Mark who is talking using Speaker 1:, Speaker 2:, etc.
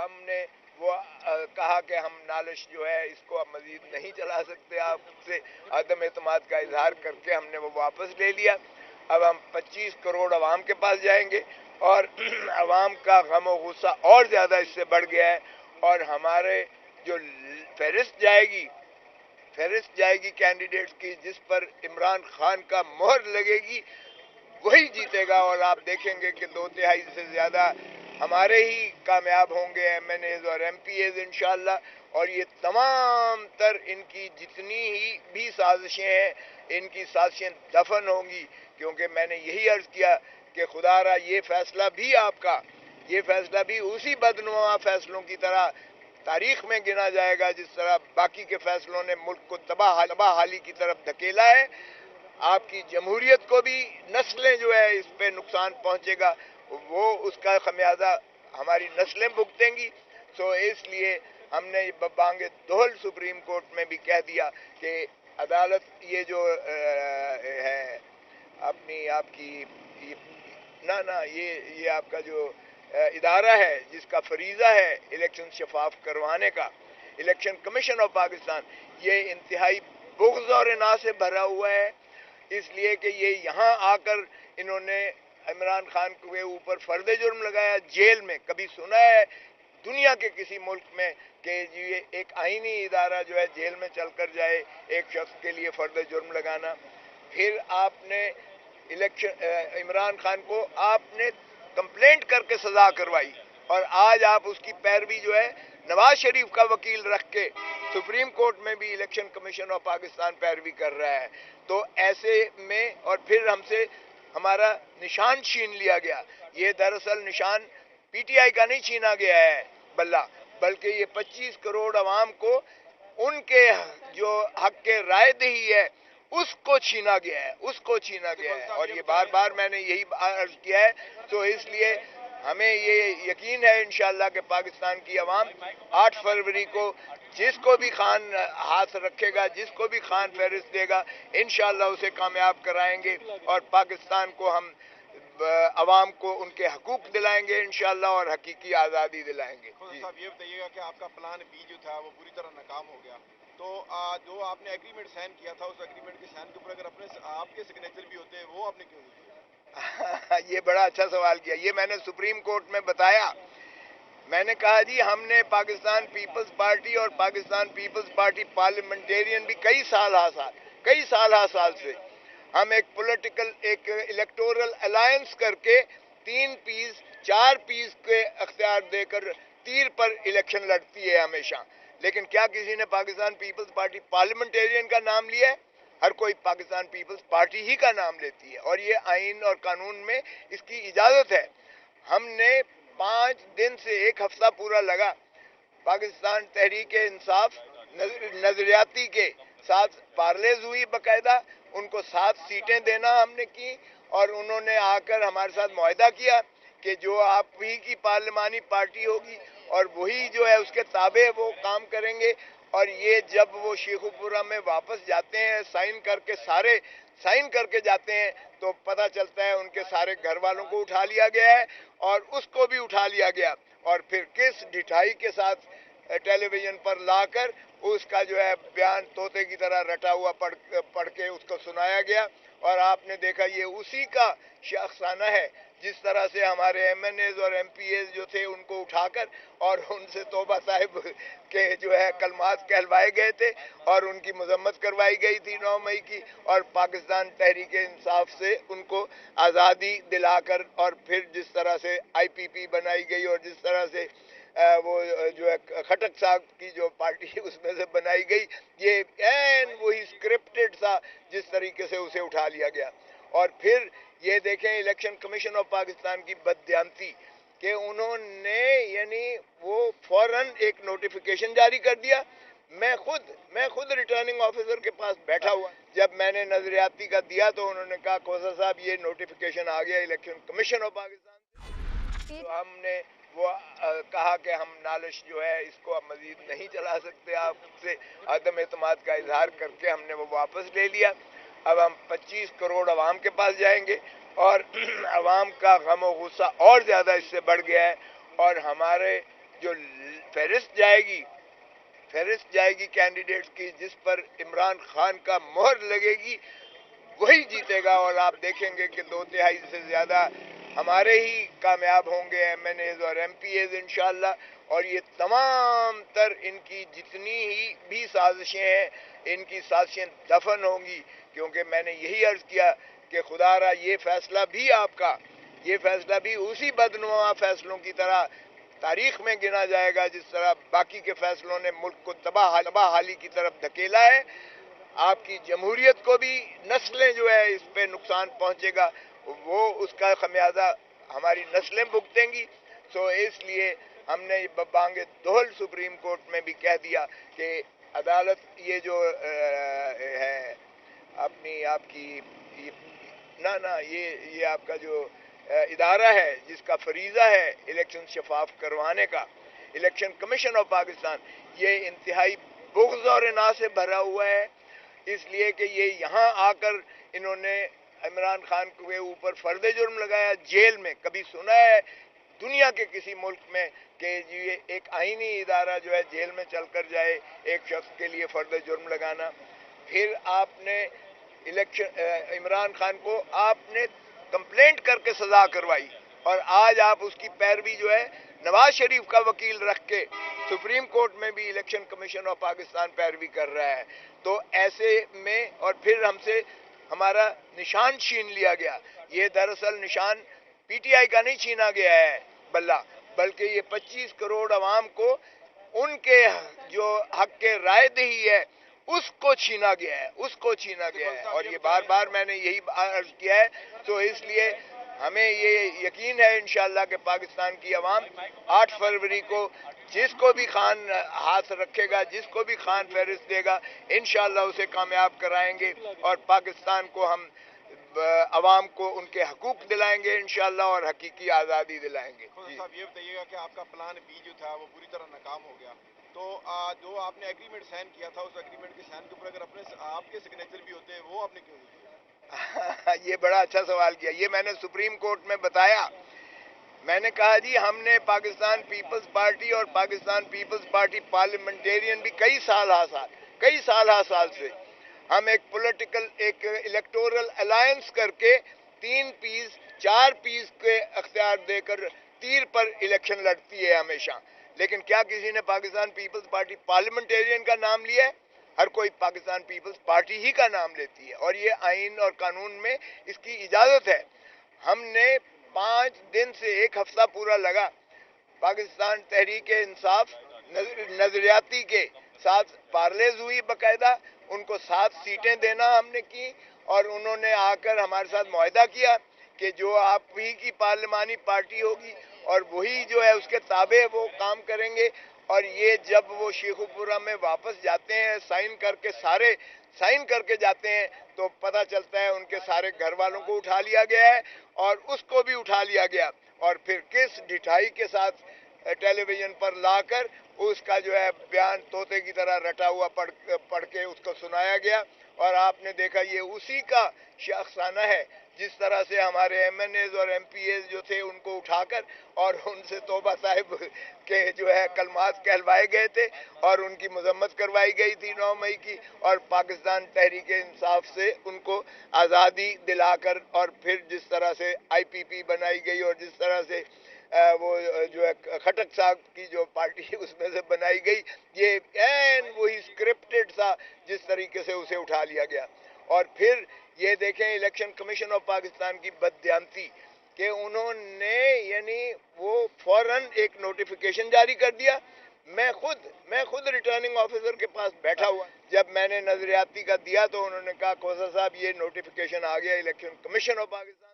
Speaker 1: हमने वो कहा कि हम नालिश जो है इसको अब मजीद नहीं चला सकते, आपसे अदम एतमाद का इजहार करके हमने वो वापस ले लिया। अब हम 25 करोड़ अवाम के पास जाएंगे और अवाम का गम और गुस्सा और ज़्यादा इससे बढ़ गया है, और हमारे जो फहरिस्त जाएगी कैंडिडेट्स की, जिस पर इमरान खान का मोहर लगेगी, वही जीतेगा। और आप देखेंगे कि 2/3 से ज़्यादा हमारे ही कामयाब होंगे, MNAs और MPAs इंशाअल्लाह। और ये तमाम तर इनकी जितनी ही भी साजिशें हैं, इनकी साजिशें दफन होंगी, क्योंकि मैंने यही अर्ज किया कि खुदारा ये फैसला भी उसी बदनुमा फैसलों की तरह तारीख में गिना जाएगा जिस तरह बाकी के फैसलों ने मुल्क को तबाहाली की तरफ धकेला है। आपकी जमहूरियत को भी नस्लें जो है इस पे नुकसान पहुंचेगा, वो उसका खमियाजा हमारी नस्लें भुगतेंगी। सो इसलिए हमने बांगे दोहल सुप्रीम कोर्ट में भी कह दिया कि अदालत ये जो है अपनी आपकी ये आपका जो इदारा है जिसका फरीजा है इलेक्शन शफाफ करवाने का, इलेक्शन कमीशन ऑफ पाकिस्तान, ये इंतहाई बुग़्ज़ और इना से भरा हुआ है। इसलिए कि ये यहाँ आकर इन्होंने इमरान खान के ऊपर फर्द जुर्म लगाया जेल में। कभी सुना है दुनिया के किसी मुल्क में कि ये एक आईनी इदारा जो है जेल में चलकर जाए एक शख्स के लिए फर्द जुर्म लगाना? फिर आपने इमरान खान को आपने कंप्लेंट करके सजा करवाई, और आज आप उसकी पैरवी जो है नवाज शरीफ का वकील रख के सुप्रीम कोर्ट में भी इलेक्शन कमीशन ऑफ पाकिस्तान पैरवी कर रहा है। तो ऐसे में और फिर हमसे हमारा निशान छीन लिया गया। ये दरअसल निशान PTI का नहीं छीना गया है बल्कि ये 25 करोड़ अवाम को उनके जो हक के राय दही है उसको छीना गया है। और ये बार बार मैंने यही अर्ज किया है। तो इसलिए हमें ये यकीन है इंशाअल्लाह कि पाकिस्तान की अवाम 8 फरवरी को जिसको भी खान हाथ रखेगा, जिसको भी खान फहरिस्त देगा, इंशाअल्लाह उसे कामयाब कराएंगे और पाकिस्तान को हम अवाम को उनके हकूक दिलाएंगे इंशाअल्लाह, और हकीकी आज़ादी दिलाएंगे।
Speaker 2: साहब ये बताइएगा कि आपका प्लान B जो था वो पूरी तरह नाकाम हो गया, तो जो आपने एग्रीमेंट साइन किया था उस एग्रीमेंट के साइन के ऊपर अगर आपके सिग्नेचर भी होते हैं, वो आपने क्यों नहीं किया?
Speaker 1: ये बड़ा अच्छा सवाल किया। ये मैंने सुप्रीम कोर्ट में बताया। मैंने कहा जी हमने पाकिस्तान पीपल्स पार्टी और पाकिस्तान पीपल्स पार्टी पार्लियामेंटेरियन भी कई साल से हम एक इलेक्टोरल अलायंस करके 3 पीस 4 पीस के अख्तियार देकर तीर पर इलेक्शन लड़ती है हमेशा। लेकिन क्या किसी ने पाकिस्तान पीपल्स पार्टी पार्लियामेंटेरियन का नाम लिया है? हर कोई पाकिस्तान पीपल्स पार्टी ही का नाम लेती है, और ये आइन और कानून में इसकी इजाजत है। हमने 5 दिन से 1 हफ्ता पूरा लगा पाकिस्तान तहरीक इंसाफ नजरियाती के साथ पार्लेज हुई, बाकायदा उनको 7 सीटें देना हमने की, और उन्होंने आकर हमारे साथ मुआहदा किया कि जो आप ही की पार्लिमानी पार्टी होगी और वही जो है उसके ताबे वो काम करेंगे। और ये जब वो शेखुपुरा में वापस जाते हैं साइन करके जाते हैं, तो पता चलता है उनके सारे घर वालों को उठा लिया गया है और उसको भी उठा लिया गया, और फिर किस ढिठाई के साथ टेलीविजन पर लाकर उसका जो है बयान तोते की तरह रटा हुआ पढ़ के उसको सुनाया गया। और आपने देखा ये उसी का शख्साना है जिस तरह से हमारे MNAs और MPAs जो थे उनको उठाकर और उनसे तौबा साहिब के जो है कलमात कहलवाए गए थे और उनकी मजम्मत करवाई गई थी 9 मई की, और पाकिस्तान तहरीक इंसाफ से उनको आज़ादी दिलाकर और फिर जिस तरह से IPP बनाई गई और जिस तरह से वो जो है खटक साहब की जो पार्टी उसमें से बनाई गई, ये एन वही स्क्रिप्टेड सा जिस तरीके से उसे उठा लिया गया। और फिर ये देखें इलेक्शन कमीशन ऑफ पाकिस्तान की बददियानती कि उन्होंने यानी वो फौरन एक नोटिफिकेशन जारी कर दिया। मैं खुद रिटर्निंग ऑफिसर के पास बैठा हुआ, जब मैंने नजरियाती का दिया तो उन्होंने कहा खोसा साहब ये नोटिफिकेशन आ गया इलेक्शन कमीशन ऑफ पाकिस्तान से। तो हमने वो कहा कि हम नालिश जो है इसको अब मजीद नहीं चला सकते, आपसे अदम एतमाद का इजहार करके हमने वो वापस ले लिया। अब हम 25 करोड़ अवाम के पास जाएंगे और अवाम का गम और गुस्सा और ज़्यादा इससे बढ़ गया है, और हमारे جو فہرست جائے گی کینڈیڈیٹس کی جس پر عمران خان کا مہر لگے گی وہی جیتے گا، اور آپ دیکھیں گے کہ 2/3 سے زیادہ ہمارے ہی کامیاب ہوں گے ایم این ایز اور ایم پی ایز انشاءاللہ. اور یہ تمام تر ان کی جتنی ہی بھی سازشیں ہیں ان کی سازشیں دفن ہوں گی، کیونکہ میں نے یہی عرض کیا کہ خدا را یہ فیصلہ بھی آپ کا، یہ فیصلہ بھی اسی بدنما فیصلوں کی طرح تاریخ میں گنا جائے گا جس طرح باقی کے فیصلوں نے ملک کو تباہ حالی کی طرف دھکیلا ہے. آپ کی جمہوریت کو بھی نسلیں جو ہے اس پہ نقصان پہنچے گا، وہ اس کا خمیازہ ہماری نسلیں بھگتیں گی. سو اس لیے ہم نے بانگ دہل سپریم کورٹ میں بھی کہہ دیا کہ عدالت یہ جو ہے آپ کی یہ آپ کا جو ادارہ ہے جس کا فریضہ ہے الیکشن شفاف کروانے کا، الیکشن کمیشن آف پاکستان، یہ انتہائی بغض اور اناء سے بھرا ہوا ہے، اس لیے کہ یہ یہاں آ کر انہوں نے عمران خان کے اوپر فرد جرم لگایا جیل میں. کبھی سنا ہے دنیا کے کسی ملک میں کہ یہ ایک آئینی ادارہ جو ہے جیل میں چل کر جائے ایک شخص کے لیے فرد جرم لگانا؟ پھر آپ نے عمران خان کو آپ نے کمپلینٹ کر کے سزا کروائی، اور آج آپ اس کی پیروی جو ہے نواز شریف کا وکیل رکھ کے سپریم کورٹ میں بھی الیکشن کمیشن آف پاکستان پیروی کر رہا ہے. تو ایسے میں اور پھر ہم سے ہمارا نشان چھین لیا گیا. یہ دراصل نشان پی ٹی آئی کا نہیں چھینا گیا ہے بلکہ یہ 25 کروڑ عوام کو ان کے جو حق کے رائے دہی ہے اس کو چھینا گیا ہے، اور یہ بار بار میں نے یہی عرض کیا ہے. تو اس لیے ہمیں یہ یقین ہے انشاءاللہ کہ پاکستان کی عوام 8 فروری کو جس کو بھی خان ہاتھ رکھے گا، جس کو بھی خان فہرست دے گا، انشاءاللہ اسے کامیاب کرائیں گے، اور پاکستان کو ہم عوام کو ان کے حقوق دلائیں گے انشاءاللہ، اور حقیقی آزادی دلائیں گے.
Speaker 2: صاحب یہ بتائیے گا کہ آپ کا پلان بی جو تھا وہ پوری طرح ناکام ہو گیا، تو جو آپ نے ایگریمنٹ سائن کیا تھا اس ایگریمنٹ کے سائن کے اوپر اگر آپ کے سگنیچر بھی ہوتے وہ آپ نے کیوں نہیں کیا؟
Speaker 1: یہ بڑا اچھا سوال کیا. یہ میں نے سپریم کورٹ میں بتایا. میں نے کہا جی ہم نے پاکستان پیپلز پارٹی اور پاکستان پیپلز پارٹی پارلیمنٹیرین بھی کئی سال سے ہم ایک الیکٹورل الائنس کر کے 4 پیس کے اختیار دے کر تیر پر الیکشن لڑتی ہے ہمیشہ. لیکن کیا کسی نے پاکستان پیپلز پارٹی پارلیمنٹیرین کا نام لیا ہے؟ ہر کوئی پاکستان پیپلز پارٹی ہی کا نام لیتی ہے، اور یہ آئین اور قانون میں اس کی اجازت ہے. ہم نے 5 دن سے 1 ہفتہ پورا لگا پاکستان تحریک انصاف نظریاتی کے ساتھ پارلیز ہوئی، باقاعدہ ان کو 7 سیٹیں دینا ہم نے کی، اور انہوں نے آ کر ہمارے ساتھ معاہدہ کیا کہ جو آپ ہی کی پارلیمانی پارٹی ہوگی اور وہی جو ہے اس کے تابع وہ کام کریں گے. اور یہ جب وہ شیخوپورہ میں واپس جاتے ہیں سائن کر کے جاتے ہیں تو پتہ چلتا ہے ان کے سارے گھر والوں کو اٹھا لیا گیا ہے اور اس کو بھی اٹھا لیا گیا، اور پھر کس ڈٹھائی کے ساتھ ٹیلی ویژن پر لا کر اس کا جو ہے بیان طوطے کی طرح رٹا ہوا پڑھ کے اس کو سنایا گیا. اور آپ نے دیکھا یہ اسی کا شخصانہ ہے جس طرح سے ہمارے ایم این ایز اور ایم پی ایز جو تھے ان کو اٹھا کر اور ان سے توبہ صاحب کے جو ہے کلمات کہلوائے گئے تھے اور ان کی مذمت کروائی گئی تھی 9 مئی کی، اور پاکستان تحریک انصاف سے ان کو آزادی دلا کر، اور پھر جس طرح سے آئی پی پی بنائی گئی اور جس طرح سے وہ جو ہے خٹک صاحب کی جو پارٹی اس میں سے بنائی گئی، یہ وہی اسکرپٹڈ تھا جس طریقے سے اسے اٹھا لیا گیا. اور پھر یہ دیکھیں الیکشن کمیشن آف پاکستان کی بددیانتی کہ انہوں نے یعنی وہ فوراً ایک نوٹیفیکیشن جاری کر دیا. میں خود ریٹرننگ آفیسر کے پاس بیٹھا ہوا، جب میں نے نظریاتی کا دیا تو انہوں نے کہا کوثر صاحب یہ نوٹیفیکیشن آ گیا الیکشن کمیشن آف پاکستان